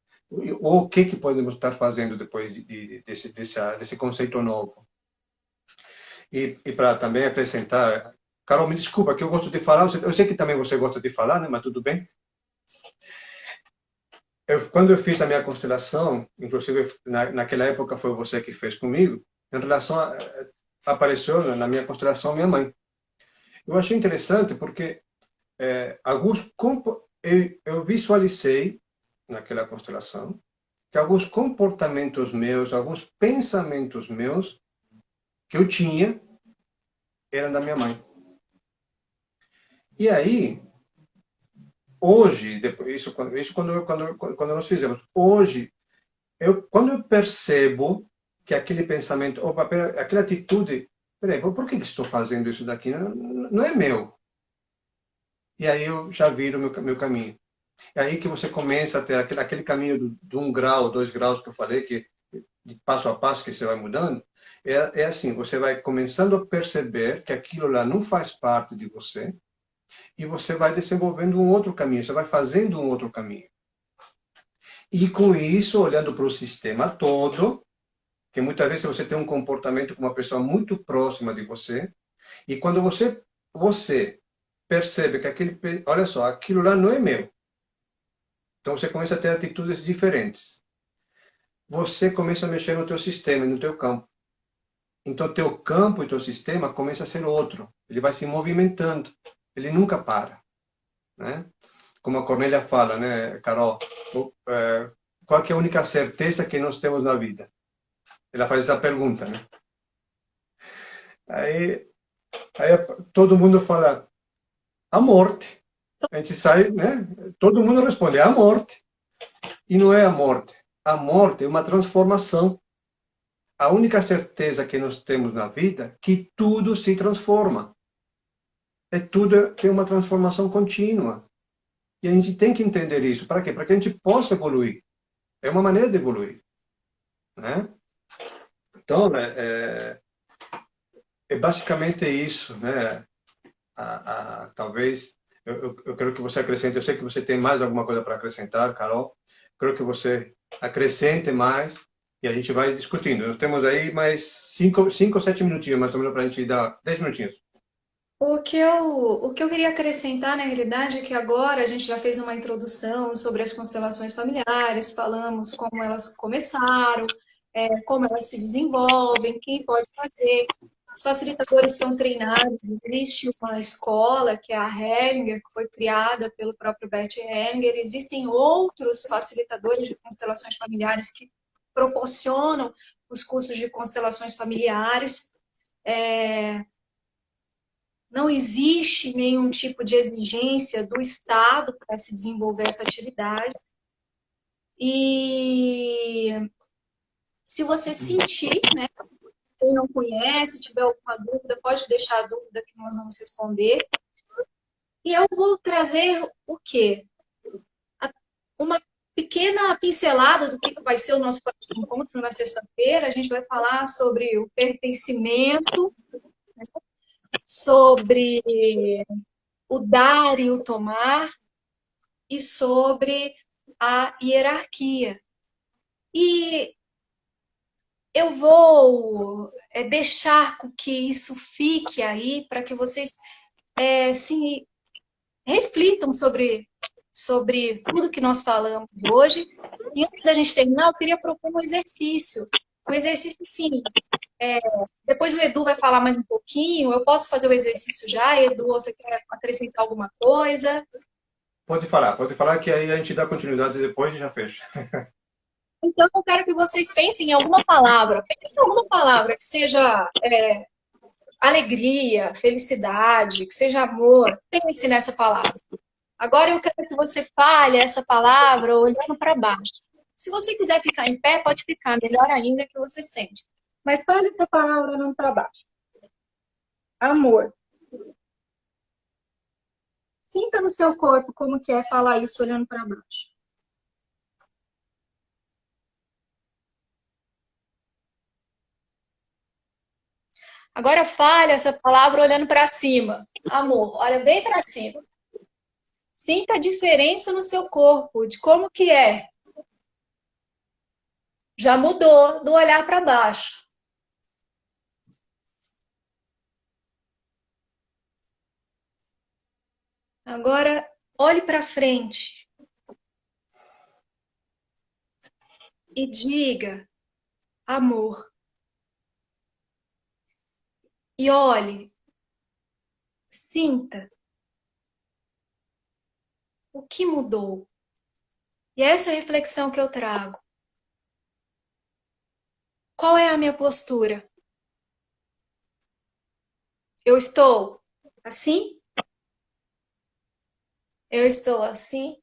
ou o que podemos estar fazendo depois desse conceito novo. E para também acrescentar, Carol, me desculpa, que eu gosto de falar, eu sei que também você gosta de falar, né? Mas tudo bem. Quando eu fiz a minha constelação, inclusive naquela época foi você que fez comigo, em relação apareceu na minha constelação minha mãe. Eu achei interessante porque eu visualizei naquela constelação que alguns comportamentos meus, alguns pensamentos meus que eu tinha eram da minha mãe. E aí, hoje, depois, isso quando nós fizemos, hoje, quando eu percebo que aquele pensamento, opa, aquela atitude, peraí, por que estou fazendo isso daqui? Não é meu. E aí eu já viro o meu caminho. É aí que você começa a ter aquele caminho de 1 grau, 2 graus que eu falei, que de passo a passo que você vai mudando. É assim, você vai começando a perceber que aquilo lá não faz parte de você, e você vai desenvolvendo um outro caminho, você vai fazendo um outro caminho. E com isso, olhando para o sistema todo, que muitas vezes você tem um comportamento com uma pessoa muito próxima de você, e quando você percebe que olha só, aquilo lá não é meu. Então você começa a ter atitudes diferentes. Você começa a mexer no teu sistema, no teu campo. Então teu campo e teu sistema começa a ser outro. Ele vai se movimentando. Ele nunca para, né? como a Cornélia fala, né, Carol? Qual que é a única certeza que nós temos na vida? Ela faz essa pergunta, né? Aí, aí todo mundo fala, a morte. A gente sai, né? Todo mundo responde, é a morte. E não é a morte. A morte é uma transformação. A única certeza que nós temos na vida é que tudo se transforma. Tudo tem uma transformação contínua. E a gente tem que entender isso. Para quê? Para que a gente possa evoluir. É uma maneira de evoluir, né? Então, é basicamente isso, né? Talvez, eu quero que você acrescente, eu sei que você tem mais alguma coisa para acrescentar, Carol, quero que você acrescente mais e a gente vai discutindo. Nós temos aí mais 5 ou 7 minutinhos, mais ou menos, para a gente dar 10 minutinhos. O que eu queria acrescentar, na realidade, é que agora a gente já fez uma introdução sobre as constelações familiares, falamos como elas começaram, como elas se desenvolvem, quem pode fazer. Os facilitadores são treinados, existe uma escola, que é a Hellinger, que foi criada pelo próprio Bert Hellinger. Existem outros facilitadores de constelações familiares que proporcionam os cursos de constelações familiares. Não existe nenhum tipo de exigência do Estado para se desenvolver essa atividade. E se você sentir, né, quem não conhece, tiver alguma dúvida, pode deixar a dúvida que nós vamos responder. E eu vou trazer o quê? Uma pequena pincelada do que vai ser o nosso próximo encontro na sexta-feira. A gente vai falar sobre o pertencimento, sobre o dar e o tomar, e sobre a hierarquia. E eu vou deixar que isso fique aí para que vocês se reflitam sobre tudo que nós falamos hoje. E antes da gente terminar, eu queria propor um exercício. Um exercício, sim. Depois o Edu vai falar mais um pouquinho. Eu posso fazer o exercício já, Edu? Ou você quer acrescentar alguma coisa? Pode falar que aí a gente dá continuidade depois e já fecha. Então, eu quero que vocês pensem em alguma palavra. Pensem em alguma palavra que seja alegria, felicidade, que seja amor. Pense nessa palavra. Agora eu quero que você fale essa palavra olhando para baixo. Se você quiser ficar em pé, pode ficar, melhor ainda que você sente. Mas fale essa palavra olhando para baixo. Amor. Sinta no seu corpo como que é falar isso olhando para baixo. Agora fale essa palavra olhando para cima. Amor, olha bem para cima. Sinta a diferença no seu corpo, de como que é. Já mudou do olhar para baixo. Agora, olhe para frente e diga amor. E olhe, sinta o que mudou. E essa é a reflexão que eu trago. Qual é a minha postura? Eu estou assim? Eu estou assim?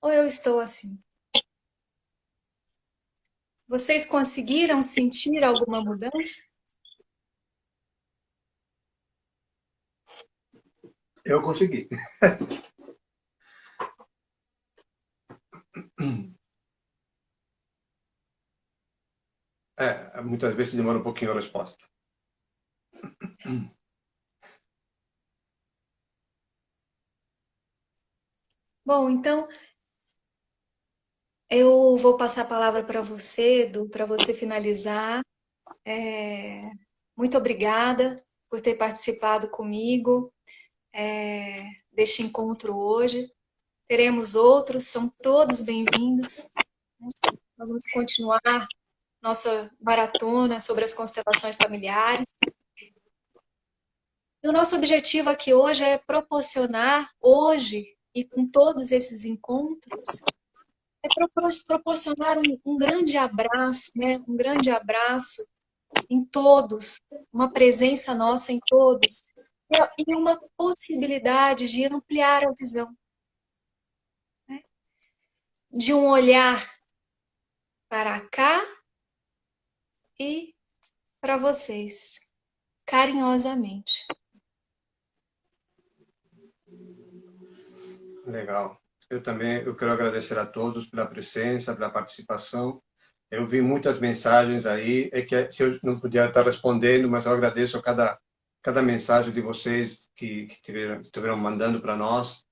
Ou eu estou assim? Vocês conseguiram sentir alguma mudança? Eu consegui. Muitas vezes demora um pouquinho a resposta. Bom, então eu vou passar a palavra para você, Edu, para você finalizar. Muito obrigada por ter participado comigo deste encontro hoje. Teremos outros, são todos bem-vindos. Nós vamos continuar nossa maratona sobre as constelações familiares. E o nosso objetivo aqui hoje é proporcionar, hoje, e com todos esses encontros, é proporcionar um grande abraço, né? Um grande abraço em todos, uma presença nossa em todos, e uma possibilidade de ampliar a visão, né? De um olhar para cá e para vocês, carinhosamente. Legal. Eu quero agradecer a todos pela presença, pela participação. Eu vi muitas mensagens aí, é que se eu não podia estar respondendo, mas eu agradeço cada mensagem de vocês que tiveram mandando para nós.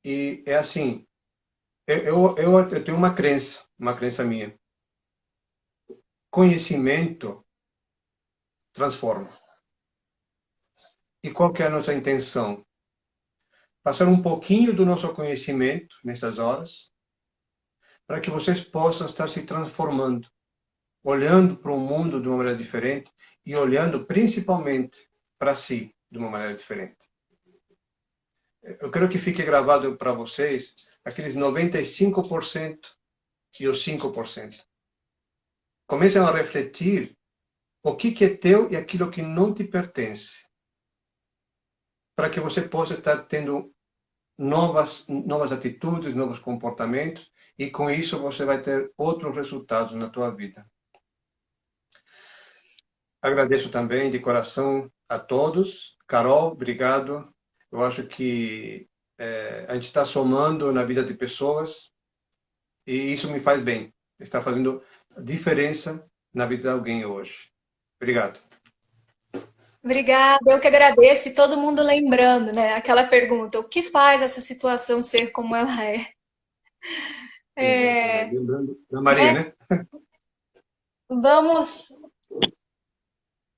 E é assim, eu tenho uma crença minha. Conhecimento transforma. E qual que é a nossa intenção? Passar um pouquinho do nosso conhecimento nessas horas, para que vocês possam estar se transformando, olhando para o mundo de uma maneira diferente e olhando principalmente para si de uma maneira diferente. Eu quero que fique gravado para vocês aqueles 95% e os 5%. Comecem a refletir o que é teu e aquilo que não te pertence, para que você possa estar tendo novas atitudes, novos comportamentos, e com isso você vai ter outros resultados na tua vida. Agradeço também de coração a todos. Carol, obrigado. Eu acho que a gente está somando na vida de pessoas e isso me faz bem. Está fazendo diferença na vida de alguém hoje. Obrigado. Obrigada, eu que agradeço, e todo mundo lembrando, né? Aquela pergunta, o que faz essa situação ser como ela é? É, Lembrando da Maria, né? né? Vamos,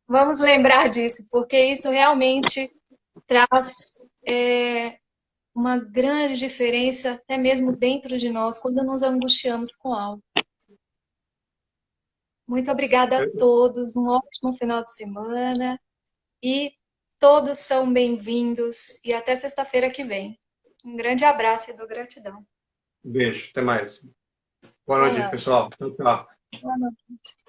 vamos lembrar disso, porque isso realmente traz uma grande diferença, até mesmo dentro de nós, quando nos angustiamos com algo. Muito obrigada a todos, um ótimo final de semana e todos são bem-vindos e até sexta-feira que vem. Um grande abraço e do gratidão. Beijo, até mais. Boa Boa noite, noite. pessoal. Tchau, tchau. Boa noite.